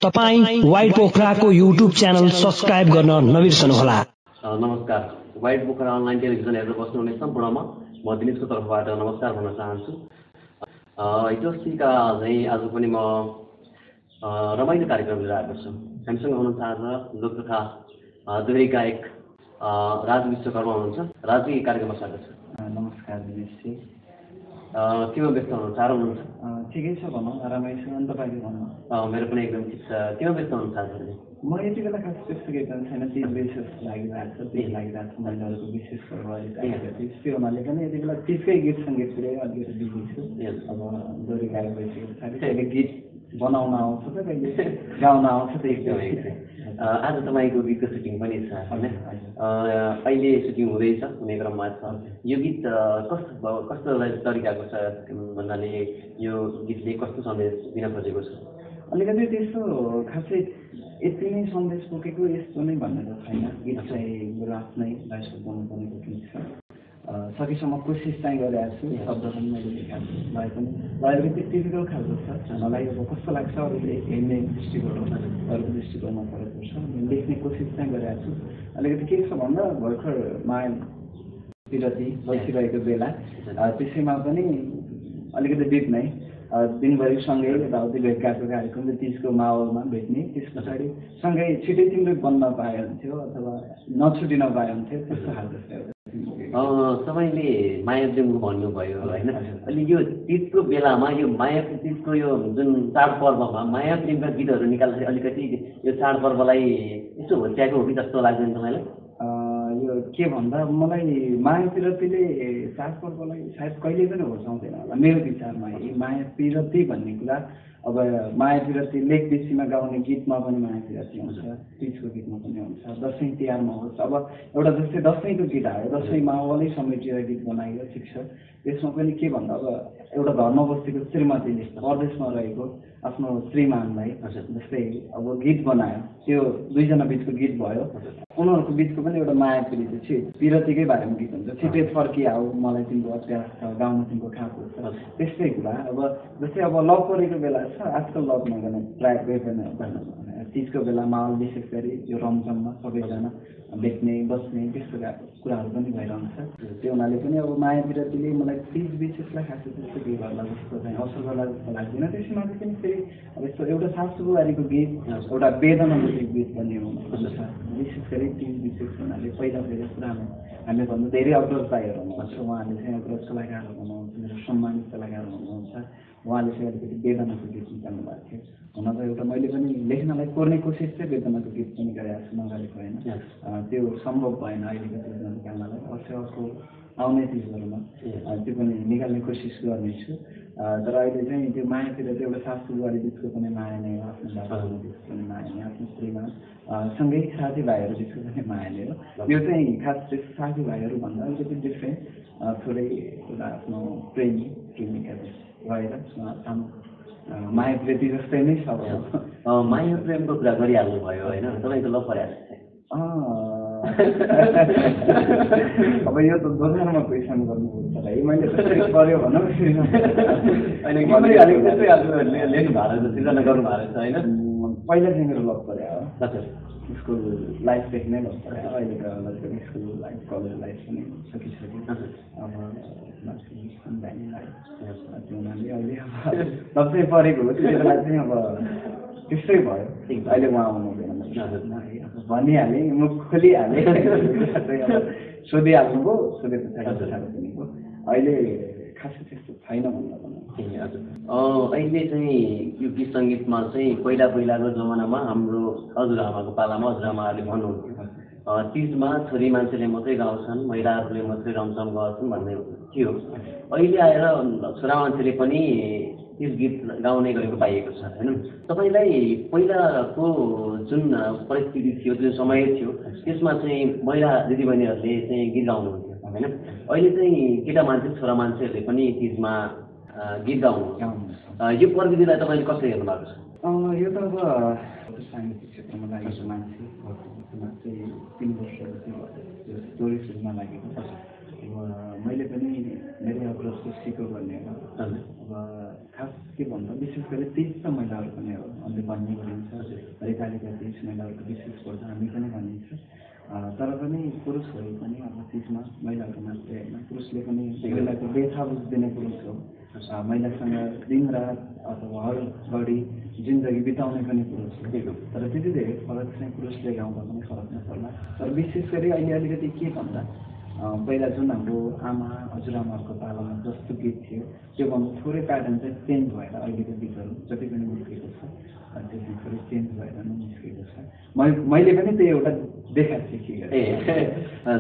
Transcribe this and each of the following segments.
तपाई wide पोखराको YouTube channel subscribe गर्न नबिर्सनुहोला। नमस्कार, वाइड पोखरा अनलाइन टेलिभिजन हेरेर बस्नुहुने सम्पूर्णमा म दिनेशको तर्फबाट नमस्कार भन्न चाहन्छु। हिजोअस्तिका चाहिँ आज पनि म रमाइलो कार्यक्रम लिएर आएको छु। हामीसँग हुनुहुन्छ आज लोककथा दोहोरी गायक राज विश्वकर्मा हुनुहुन्छ। राजजी, कार्यक्रममा स्वागत छ। नमस्कार दिनेशजी। केमा व्यस्त हुनुहुन्छ? आराम हुनुहुन्छ? ठिकै छ भनौँ, आरामै छु। अनि तपाईँले भन्नु? मेरो पनि एकदम ठिक छ। केमा व्यस्त हुनुहुन्छ आजले? म यति बेला खास त्यस्तो केही पनि छैन, तीज विशेष लागिरहेको छ, तीज लागिरहेको छ, महिलाहरूको विशेष पर्व अहिले त्यो हुनाले पनि यति बेला तीजकै गीत सङ्गीततिर अलिकति बिजी छु। अब दोहोरी गायक भइसकेको छ, कहिले गीत बनाउन आउँछ त कहिले गाउन आउँछ त एकदमै। आज तपाईँको गीतको सुटिङ पनि छ होइन? अहिले सुटिङ हुँदैछ, हुने क्रममा छ। यो गीत कस्तो तरिकाको छ भन्नाले यो गीतले कस्तो सन्देश दिन खोजेको छ? अलिकति त्यस्तो खासै यति नै सन्देश बोकेको यस्तो नै भन्ने त छैन। गीत चाहिँ मेरो आफ्नै लाइफमा बन्नुपर्नेको गीत छ। सकेसम्म कोसिस चाहिँ गरिरहेको छु, शब्द पनि मैले लेखाएको छु, भए पनि अलिकति टिपिकल खालको छ। मलाई अब कस्तो लाग्छ अरूले हेर्ने दृष्टिकोण अरूको दृष्टिकोणमा फरक पर्छ। लेख्ने कोसिस चाहिँ गरिरहेको छु। अलिकति के छ भन्दा भर्खर माया विरती बसिरहेको बेला त्यसैमा पनि अलिकति डिप नै दिनभरि सँगै यताउति भेटघाटको कार्यक्रम तीजको माहौलमा भेट्ने, त्यस पछाडि सँगै छिटै तिम्रो बन्न पाए हुन्थ्यो अथवा नछुटिन पाए हुन्थ्यो, त्यस्तो खालको। तपाईँले माया प्रेमको भन्नुभयो होइन? अहिले यो तीजको बेलामा यो माया तीजको यो जुन चाडपर्वमा माया प्रेमका गीतहरू निकाल्दाखेरि अलिकति यो चाडपर्वलाई यसो होच्याएको हो कि जस्तो लाग्दैन तपाईँलाई? यो के भन्दा मलाई माया पिरतीले चाडपर्वलाई सायद कहिले पनि होचाउँदैन होला मेरो विचारमा। माया पिरती भन्ने कुरा अब माया पिरती लेख विषयमा गाउने गीतमा पनि माया पिरती हुन्छ, तीजको गीतमा पनि हुन्छ, दसैँ तिहारमा होस्। अब एउटा जस्तै दसैँको गीत आयो, दसैँ माहौलै समेटेर गीत बनायो, ठिक छ। त्यसमा पनि के भन्दा अब एउटा घरमा बसेको श्रीमतीले परदेशमा रहेको आफ्नो श्रीमानलाई जस्तै अब गीत बनायो, त्यो दुईजना बिचको गीत भयो। उनीहरूको बिचको पनि एउटा माया पिरतीकै बारेमा गीत हुन्छ। छिटै फर्किआऊ, मलाई तिम्रो अत्यास छ, गाउन तिम्रो खाएको छ, त्यस्तै कुरा। अब जस्तै अब लभ गरेको बेला छ, आजकल लभ नगर्ने प्रायः कोही पनि तीजको बेला माहौल विशेष गरी यो रमझममा सबैजना भेट्ने बस्ने त्यस्तो कुराहरू पनि भइरहन्छ। त्यो हुनाले पनि अब माया पिरतीले मलाई तीज विशेषलाई खासै त्यस्तो केही गर्ला जस्तो चाहिँ असर गर्ला जस्तो लाग्दैन। त्यसमाथि पनि फेरि अब यस्तो एउटा सासु बुहारीको गीत, एउटा वेदनामूलक गीत पनि हुन्छ। विशेष गरी तीज विशेष हुनाले पहिला पुरानो हामी भन्दा धेरै अग्रज दाइहरू हुनुहुन्छ, उहाँले चाहिँ अग्रज कलाकारहरू हुनुहुन्छ, मेरो सम्मानित कलाकारहरू हुनुहुन्छ। उहाँले चाहिँ अलिकति वेदनाको गीत निकाल्नु भएको थियो। हुन त एउटा मैले पनि लेख्नलाई कोर्ने कोसिस चाहिँ वेदनाको गीत पनि गरेको छु, नगरेको होइन। त्यो सम्भव भएन अहिलेको तीजमा निकाल्नलाई। अर्को आउने तीजहरूमा त्यो पनि निकाल्ने कोसिस गर्नेछु। तर अहिले चाहिँ त्यो माया पिरती एउटा सासु बुहारी बिचको पनि माया नै हो, आफ्नो बाबाको बिचको पनि माया नै, आफ्नो श्रीमान सँगै साथीभाइहरू बिचको पनि माया नै हो। यो चाहिँ खास त्यस्तो साथीभाइहरू भन्दा अलिकति डिफ्रेन्ट, थोरै एउटा आफ्नो प्रेमिका भएर सानो माया प्रीति जस्तै नै छ। माया प्रेमको कुरा गरिहाल्नु भयो होइन? तपाईँको लभ परेको छ? अब यो त दोस्रोमा क्वेसन गर्नुपर्छ है, मैले त्यसरी पऱ्यो भनौँ लेख्नु भएको सृजना गर्नु भएको छ होइन? पहिला चाहिँ मेरो लभ पऱ्यो हो, स्कुल लाइफदेखि नै लभ पऱ्यो। अहिले त स्कुल लाइफ कलेज लाइफ पनि सकिसक्यो। अब त्यो हुनाले अहिले लभ चाहिँ परेको हो, त्यति बेला चाहिँ अब त्यस्तै भयो। अहिले उहाँ आउनु हुँदैन, भनिहालेँ, मुख खोलिहालेँ, सोधिहाल्नुभयो, सोधे पछाडि सुनेको। अहिले खासै त्यस्तो छैन भन्दा पनि। अहिले चाहिँ यो गीत सङ्गीतमा चाहिँ पहिलाको जमानामा हाम्रो हजुरआमाको पालामा हजुरआमाहरूले भन्नुहुन्थ्यो तीजमा छोरी मान्छेले मात्रै गाउँछन्, महिलाहरूले मात्रै रमझम गर्छन् भन्ने थियो। अहिले आएर छोरा मान्छेले पनि तीज गीत गाउने गरेको पाइएको छ होइन? तपाईँलाई पहिलाको जुन परिस्थिति थियो, जुन समय थियो, त्यसमा चाहिँ महिला दिदीबहिनीहरूले चाहिँ गीत गाउनुहुन्थ्यो होइन? अहिले चाहिँ केटा मान्छे छोरा मान्छेहरूले पनि तीजमा गीत गाउनुहुन्छ। यो प्रविधिलाई तपाईँले कसरी हेर्नु भएको छ? यो त अब साङ्गीतिक क्षेत्रमा लागेको मान्छे चाहिँ 3 वर्ष टुरिस्टमा लागेको मैले पनि मेरै अग्रजको सिको भन्ने हो। अब खास के भन्दा विशेष गरी तीज त महिलाहरूको नै हो, अन्त भन्ने गरिन्छ हरितालिका तीज महिलाहरूको विशेष पर्छ, हामी पनि भनिन्छ। तर पनि पुरुषहरू पनि अब तीजमा महिलाहरू मात्रै होइन, पुरुषले पनि महिलाको व्यथा बुझिदिने पुरुष हो। महिलासँग दिनरात अथवा हर घडी जिन्दगी बिताउने पनि पुरुष हो। तर त्यति धेरै फरक चाहिँ पुरुषले गाउँदा पनि फरक नपर्ला। तर विशेष गरी अहिले अलिकति के भन्दा पहिला जुन हाम्रो आमा हजुरआमाहरूको पालामा जस्तो गीत थियो त्योभन्दा थोरै प्याटर्न चाहिँ चेन्ज भएर अहिलेको गीतहरू जति पनि निस्केको छ त्यो चाहिँ थोरै चेन्ज भएर नै निस्केको छ। मैले पनि त्यो एउटा देखाएको थिएँ कि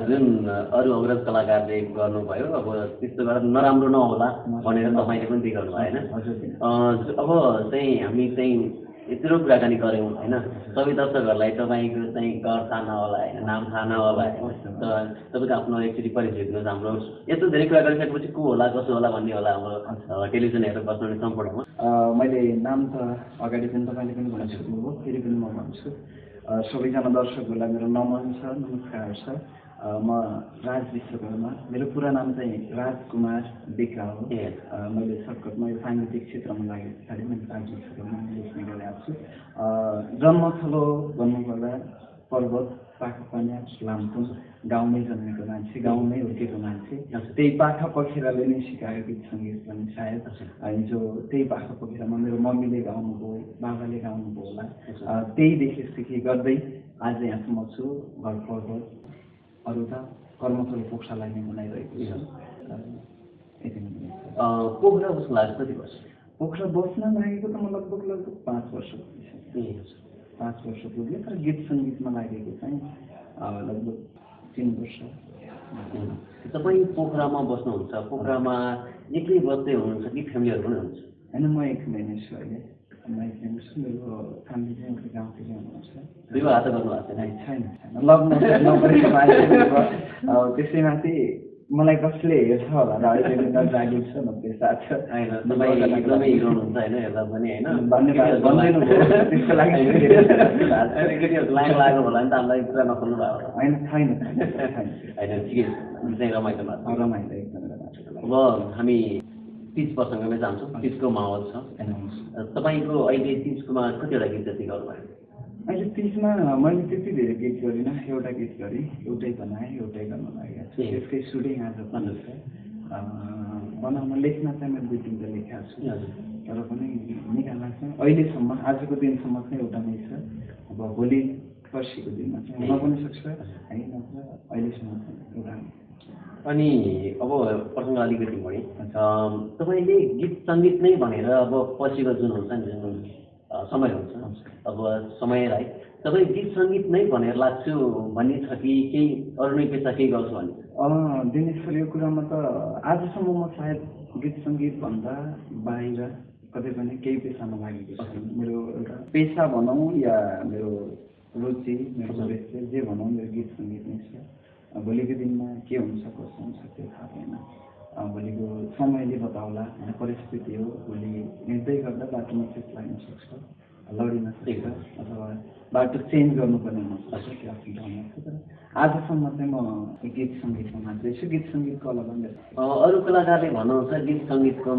जुन अरू अग्रज कलाकारले गर्नुभयो, अब त्यस्तो गरेर नराम्रो नहोला भनेर तपाईँले पनि त्यो गर्नुभयो होइन। अब चाहिँ हामी चाहिँ यत्रो कुराकानी गऱ्यौँ होइन, सबै दर्शकहरूलाई तपाईँको चाहिँ घर थाहा नहोला होइन, नाम थाहा नहोला होइन, तपाईँको आफ्नो एकचोटि परिचय दिनुहोस्। हाम्रो यत्रो धेरै कुरा गरिसकेपछि को होला कसो होला भन्ने होला हाम्रो टेलिभिजन हेरेर बस्ने सम्पूर्णमा। मैले नाम त अगाडि पनि तपाईँले पनि भनिसक्नुभयो, फेरि पनि म भन्छु। सबैजना दर्शकहरूलाई मेरो नमन छ, नमस्कार छ। म राज विश्वकर्मा, मेरो पुरा नाम चाहिँ राजकुमार बेका हो। मैले सर्टकटमा यो साङ्गीतिक क्षेत्रमा लागेको पछाडि मैले राज विश्वकर्मा लेख्ने गरेको छु। जन्मथलो भन्नुपर्दा पर्वत पाखा पान्या लामपुङ, गाउँमै जन्मेको मान्छे, गाउँमै हुर्केको मान्छे। त्यही पाखा पखेराले नै सिकायो गीत सङ्गीत पनि सायद। हिजो त्यही पाखा पखेरामा मेरो मम्मीले गाउनुभयो, बाबाले गाउनुभयो होला, त्यही देखि गर्दै आज यहाँसम्म छु। घर पर्वत अरू त कर्मथलो पोखरालाई नै मनाइरहेको छ। पोखरा बस्नु लाग्छ कति वर्ष? पोखरा बस्न लागेको त म लगभग 5 वर्ष पुग्यो। 5 वर्ष पुग्यो, तर गीत सङ्गीतमा लागेको चाहिँ लगभग 3 वर्ष। तपाईँ पोखरामा बस्नुहुन्छ, पोखरामा एक्लै बस्दै हुनुहुन्छ कि फ्यामिलीहरू पनि हुनुहुन्छ? होइन, म एक्लै नै छु अहिले। म एक्लै नै छु, मेरो फ्यामिली चाहिँ एउटा गाउँतिर हुनुहुन्छ। विवाह त गर्नु भएको छैन? लभ नगरेको मान्छे अब त्यसैमाथि मलाई कसले हेर्छ होला र अहिले दिन जागिर छ न त्यो साथ छ। एकदमै हिरो हुनुहुन्छ होइन, हेर्दा पनि होइन। धन्यवाद भन्दैनु त्यसको लागि लाइन लाग्यो होला नि त, हामीलाई कुरा नखोल्नु भयो होला। होइन, छैन होइन, ठिकै चाहिँ रमाइलो भएको रमाइलो एकदमै। अब हामी तिज प्रसङ्गमै जान्छौँ। तिजको माहौल छ, तपाईँको अहिले तिजकोमा कतिवटा गीत जति गर्नुभयो? अहिले तिजमा मैले त्यति धेरै गीत गरिनँ, एउटा गीत गरेँ, एउटै बनाएँ, एउटै गर्न लागेको छु। त्यसकै सुटिङ आज पनि छ, बनाउन लेख्न चाहिँ मैले 2-3 लेखेको छु, तर पनि निकाल्न चाहिँ अहिलेसम्म आजको दिनसम्म चाहिँ एउटा नै छ। अब भोलि पर्सिको दिनमा चाहिँ हुन पनि सक्छ होइन, अहिलेसम्म चाहिँ एउटा। अनि अब प्रसङ्ग अलिकति बढी, तपाईँले गीत सङ्गीत नै भनेर अब पछिको जुन हुन्छ नि, जुन समय हुन्छ, अब समयलाई तपाईँ गीत सङ्गीत नै भनेर लाग्छु भन्ने छ कि केही अरू नै पेसा केही गर्छु भन्ने? दिनेश्वर, यो कुरामा त आजसम्म म सायद गीत सङ्गीत भन्दा बाहिर कतै पनि केही पेसामा लागेको छैन। मेरो एउटा पेसा भनौँ या मेरो रुचि, मेरो उद्देश्य जे भनौँ, मेरो गीत सङ्गीत नै छ। भोलिको दिनमा के हुन्छ कसो हुन्छ त्यो थाहा छैन, भोलिको समयले बताउला, परिस्थिति हो। भोलि हिँड्दै गर्दा बाटोमा चेत लाग्न सक्छ, लडिन सक्छ, अथवा बाटो चेन्ज गर्नुपर्ने हुनसक्छ, त्यो आफ्नो ठाउँमा छ। तर आजसम्म चाहिँ म गीत सङ्गीतमा मात्रै छु, गीत सङ्गीतको अलग। अरू कलाकारले भन्नुहुन्छ गीत सङ्गीतको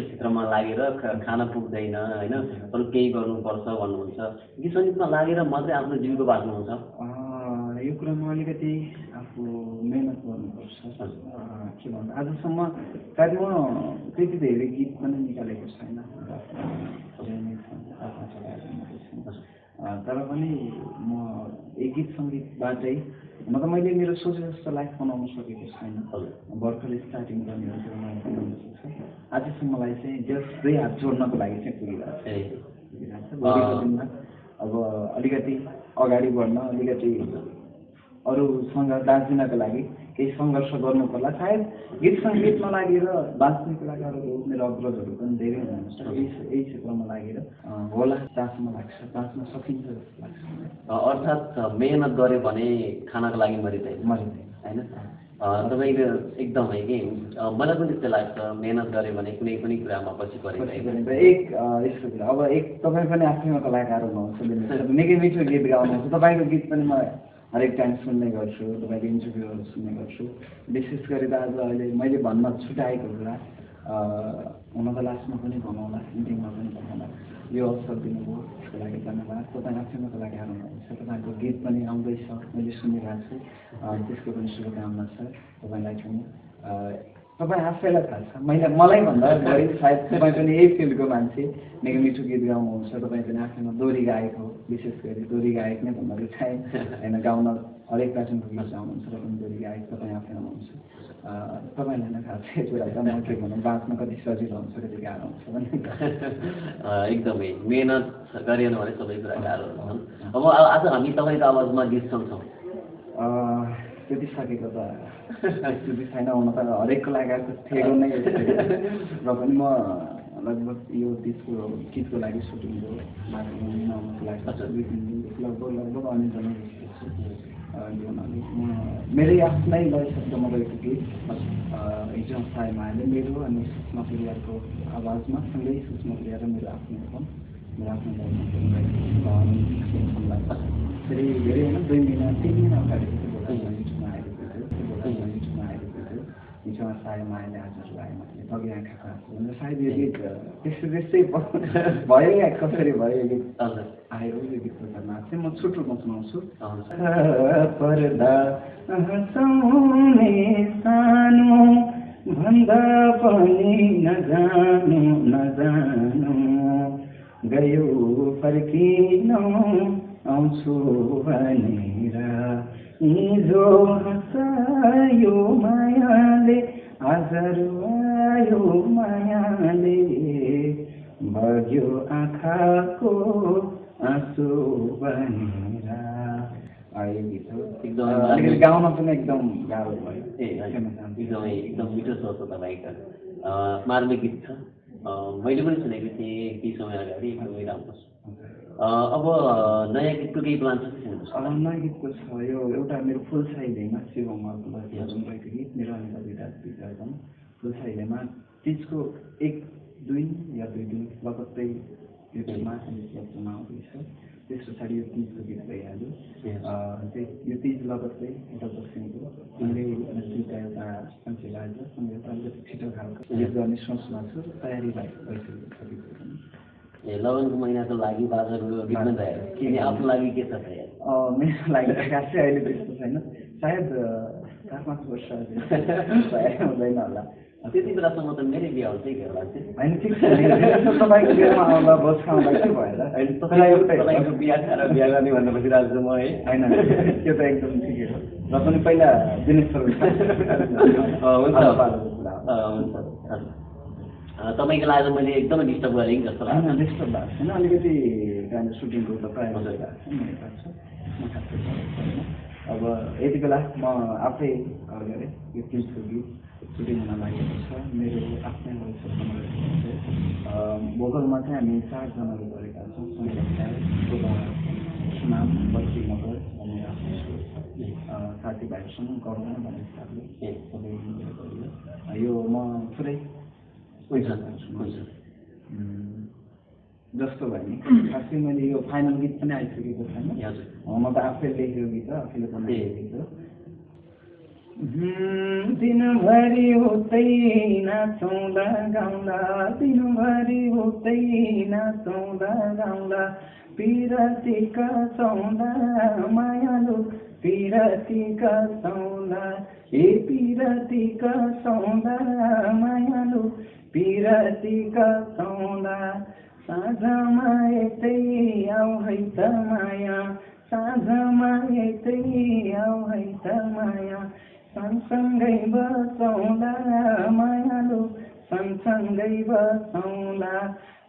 क्षेत्रमा लागेर खाना पुग्दैन होइन, अरू केही गर्नुपर्छ भन्नुहुन्छ। गीत सङ्गीतमा लागेर मात्रै आफ्नो जीविका बाँच्नुहुन्छ? यो कुरामा अलिकति आफू मेहनत गर्नुपर्छ। के भन्दा आजसम्म सायद म त्यति धेरै गीत पनि निकालेको छैन, तर पनि म एक गीत सङ्गीतबाटै म त मैले मेरो सोचे जस्तो लाइफ बनाउन सकेको छैन। भर्खरै स्टार्टिङ गर्ने हो, त्यो मलाई बनाउन सक्छ। आजसम्मलाई चाहिँ जस्ट 2 हात जोड्नको लागि चाहिँ पुगिरहेको छ। भोलिको दिनमा अब अलिकति अगाडि बढ्न, अलिकति अरूसँग बाँच्दिनको लागि केही सङ्घर्ष गर्नु पर्ला। सायद गीत सङ्गीतमा लागेर बाँच्ने कलाकारहरू मेरो अग्रजहरू पनि धेरै हुनुहुन्छ, यही क्षेत्रमा लागेर होला बाँच्न लाग्छ, बाँच्न सकिन्छ जस्तो लाग्छ। अर्थात् मेहनत गऱ्यो भने खानको लागि मरिँदैन होइन? तपाईँको एकदमै कि मलाई पनि त्यस्तो लाग्छ, मेहनत गऱ्यो भने कुनै पनि कुरामा पछि परिँदैन। एक यस्तो कुरा, अब एक तपाईँ पनि आफ्नैमा कलाकार हुनुहुन्छ, निकै मिठो गीत गाउनुहुन्छ, तपाईँको गीत पनि म हरेक टाइम सुन्ने गर्छु, तपाईँको इन्टरभ्यूहरू सुन्ने गर्छु। विशेष गरी त आज अहिले मैले भन्न छुटाएको कुरा हुन त लास्टमा पनि भनौँला, इन्डिङमा पनि भनौँला। यो अवसर दिनुभयो त्यसको लागि धन्यवाद। तपाईँ आफैमा कलाकार हुनुहुन्छ, तपाईँको गीत पनि आउँदैछ, मैले सुनिरहेको छु, त्यसको पनि शुभकामना छ तपाईँलाई पनि। तपाईँ आफैलाई थाहा छ, मलाई भन्दा बढी सायद तपाईँ पनि यही फिल्डको मान्छे, निकै मिठो गीत गाउनुहुन्छ। तपाईँ पनि आफैमा दोहोरी गायक हो, विशेष गरी दोहोरी गायक नै भन्नाले चाहिँ होइन, गाउन हरेक प्याटर्नको गीत गाउनुहुन्छ र पनि दोहोरी गायक तपाईँ आफैमा हुनुहुन्छ। तपाईँलाई नै थाहा छ यो कुरा त, म के भनौँ, बाँच्न कति सजिलो हुन्छ, कति गाह्रो हुन्छ भने। एकदमै मेहनत गरेन भने सबै कुरा गाह्रो हुन्छन्। अब आज हामी तपाईँको आवाजमा गीत सुन्छौँ। त्यति सकेको त स्थिति छैन, हुन त हरेक कलाकारको थेगो नै र पनि म लगभग यो गीतको लागि सुटिङको नआउनुको लागि लगभग अनि छु। यो हुनाले मेरै आफ्नै लय शब्दमा रहेको गीत हिजो सायमाले मेरो अनि सुषमा परियारको आवाजमा, सँगै सुषमा परियार र मेरो आफ्नो फेरि धेरै होइन 2 महिना 3 महिना अगाडि युट्युबमा आएको थियो। हिजो सायमाले आजहरू आएन तगि आँखाको आँसु, सायद यो गीत त्यस्तै भयो या कसरी भयो यो गीत आयो। यो गीतको घरमा चाहिँ म छुट रूपमा सुनाउँछु। पर्दा हँसाउने सानो भन्दा पनि नजानु गयो फर्किन आउँछु भनेर, हिजो हँसायो मायाले आज रुवायो मायाले, बग्यो आँखाको आँसु भनेर। यो गीत हो, एकदम गाउन पनि एकदम गाह्रो भयो। एकदम मिठो छ तपाईँको, मार्मिक गीत छ। मैले पनि सुनेको थिएँ केही समय अगाडि, एकदमै राम्रो छ। अब नयाँ गीतको केही प्लान छ? नयाँ गीतको छ, यो एउटा मेरो फुल साइलेमा शिवमको भएको गीत, मेरो अनिता विद्यार्थी फुल साइलेमा तिजको 1-2 या 2 दिन लगत्तै युट्युबमा आउँदैछ। त्यस पछाडि यो तिजको गीत भइहाल्यो। यो तिज लगत्तै एउटा दक्षिणको तिनले दुईवटा एउटा मान्छे लाग्छ, एउटा अलिकति छिटो खालको गीत गर्ने सोचमा छु, तयारी भइसकेको छ गीतको पनि। लगनको महिनाको लागि बाजारको गीत तयार, किन आफ्नो लागि के छ तयार? मेरो लागि खासै अहिले त्यस्तो छैन, सायद 4-5 वर्ष तयार हुँदैन होला। त्यति बेलासम्म त मेरै बिहा हुन्छ कि होला होइन, ठिक छ। तपाईँको बिहामा आउँदा भोज खाउँदा के भएर तपाईँको बिहा खाएर बिहा गर्ने भन्नु बसिरहेको छु म है। होइन, त्यो त एकदम ठिकै हो। र पनि पहिला दिनेश सर हुन्छ। तपाईँको लागि मैले एकदमै डिस्टर्ब गरेँ जस्तो लाग्छ। डिस्टर्ब भएको छैन, अलिकति त्यहाँनिर सुटिङको त प्रायः भएको छ। अब यति बेला म आफै गरेँ यो तिजको गीत सुटिङ हुन लागेको छ। मेरो आफ्नै भोकलमा चाहिँ हामी 4 जनाले गरेका छौँ। सुनाम बस्ती मगर भन्ने आफ्नो साथीभाइहरूसँग गरौँ भन्ने हिसाबले सबै मिलेर गरियो। यो म पुरै जस्तो भयो नि, खासै मैले यो फाइनल गीत पनि आइसकेको छैन। म त आफै लेखेको गीत हो, आफैले बनाएको गीत हो। दिनभरि उतै नाचौँला गाउँला, दिनभरि उतै नाचौँला गाउँला, पिरतीका सौँला मायालु पिरतीका सौँला, ए पिरतीका सौँला मायालु पिरतीका सौँला, साँझमा यतै आऊ है त माया, साँझमा यतै आऊ है त माया, सँगसँगै बसौँला मायालु सँगसँगै बसौँला,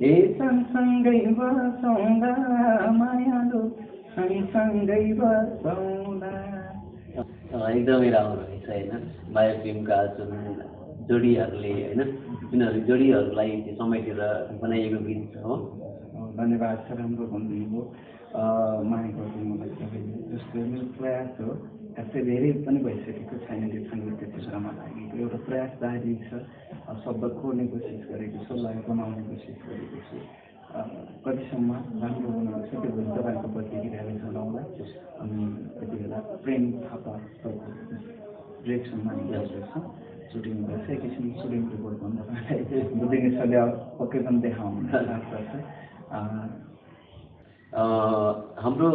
ए सँगसँगै बसौँला मायालु सँगसँगै बसौँला। एकदमै राम्रो रहेछ होइन, माया प्रेमका जुन जोडीहरूले होइन, तिनीहरू जोडीहरूलाई समेटेर बनाइएको गीत हो। धन्यवाद सर, राम्रो भनिदिनुभयो। माया गर्नु मलाई तपाईँले, जस्तो मेरो प्रयास हो, यस्तै धेरै पनि भइसकेको छैन त्यो सङ्गीत क्षेत्रमा लागेको, एउटा प्रयास जारी छ। शब्द खोज्ने कोसिस गरेको छु, लय बनाउने कोसिस गरेको छु। कतिसम्म राम्रो बनाउँछ त्यो भोलि तपाईँहरूको प्रतिक्रियाले जनाउँला अनि त्यति बेला प्रेम थापा ब्रेकसम्म हामी गर्दैछौँ सुटिङ गर्छ एकैछिन सुटिङ रिपोर्ट भन्दा तपाईँलाई बुद्धिने सरले पक्कै पनि देखाउनु लाग्छ हाम्रो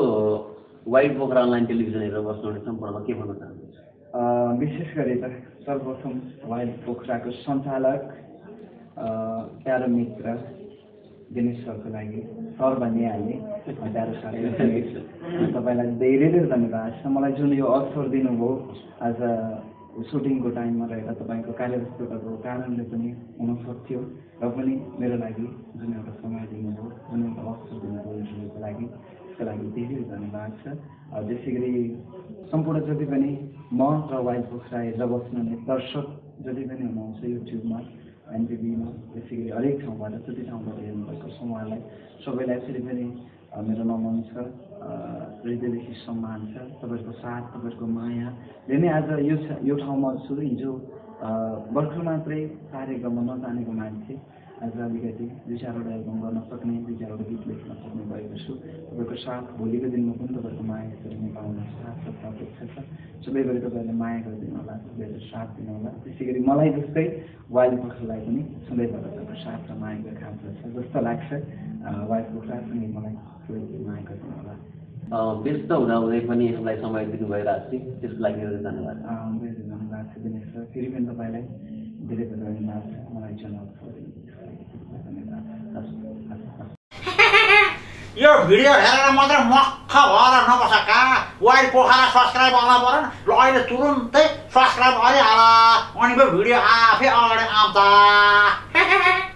वाइल्ड पोखरा अनलाइन टेलिभिजन हेरेर बस्नुहुने सम्पूर्णमा के भन्न चाहनुहुन्छ विशेष गरी त सर्वप्रथम वाइल्ड पोखराको सञ्चालक प्यारो मित्र दिनेश सरको लागि सर भनिहालेँ प्यारो साथी तपाईँलाई धेरै धेरै धन्यवाद छ मलाई जुन यो अवसर दिनुभयो आज सुटिङको टाइममा रहेर तपाईँको कार्यव्यस्तताको कारणले पनि हुनसक्थ्यो र पनि मेरो लागि जुन एउटा समय दिनुभयो जुन एउटा अवसर दिनुभयो इन्टरभ्यूको लागि त्यसको लागि धेरै धन्यवाद छ त्यसै गरी सम्पूर्ण जति पनि म र वाइल्ड पोखरा हेरेर बस्नुहुने दर्शक जति पनि हुनुहुन्छ युट्युबमा एनटिभीमा त्यसै गरी हरेक ठाउँबाट जति ठाउँबाट हेर्नुभएको छ उहाँलाई सबैलाई फेरि पनि मेरो नमन छ हृदयदेखि सम्मान छ तपाईँहरूको साथ तपाईँहरूको मायाले नै आज यो ठाउँमा छु हिजो भर्खर मात्रै कार्यक्रममा नजानेको मान्छे आज अलिकति दुई चारवटा एल्बम गर्न सक्ने दुई चारवटा गीत लेख्न सक्ने भएको छु तपाईँको साथ भोलिको दिनमा पनि तपाईँहरूको माया यसरी पाउने साथ अपेक्षा छ सबै गरी तपाईँहरूले माया गरिदिनु होला सबैहरूले साथ दिनु होला त्यसै गरी मलाई जस्तै वाइल्ड पोखरालाई पनि सधैँबाट तपाईँको साथ र मायाको खाँचो छ जस्तो लाग्छ वाइल्ड पोखरासँगै मलाई सबै माया गरिदिनु होला व्यस्त हुँदाहुँदै पनि यसलाई समय दिनु भइरहेको छ त्यसको लागि धेरै धन्यवाद धेरै धन्यवाद छ दिनेश सर फेरि पनि तपाईँलाई धेरै धेरै धन्यवाद छ मलाई जनाउँछ यो भिडियो हेरेर मात्रै मक्ख भएर नबसका वाइल्ड पोखरा सब्सक्राइब गर्नु पर्यो ल अहिले तुरुन्तै सब्सक्राइब गरिहाल अनि भिडियो आफै अगाडि आउँछ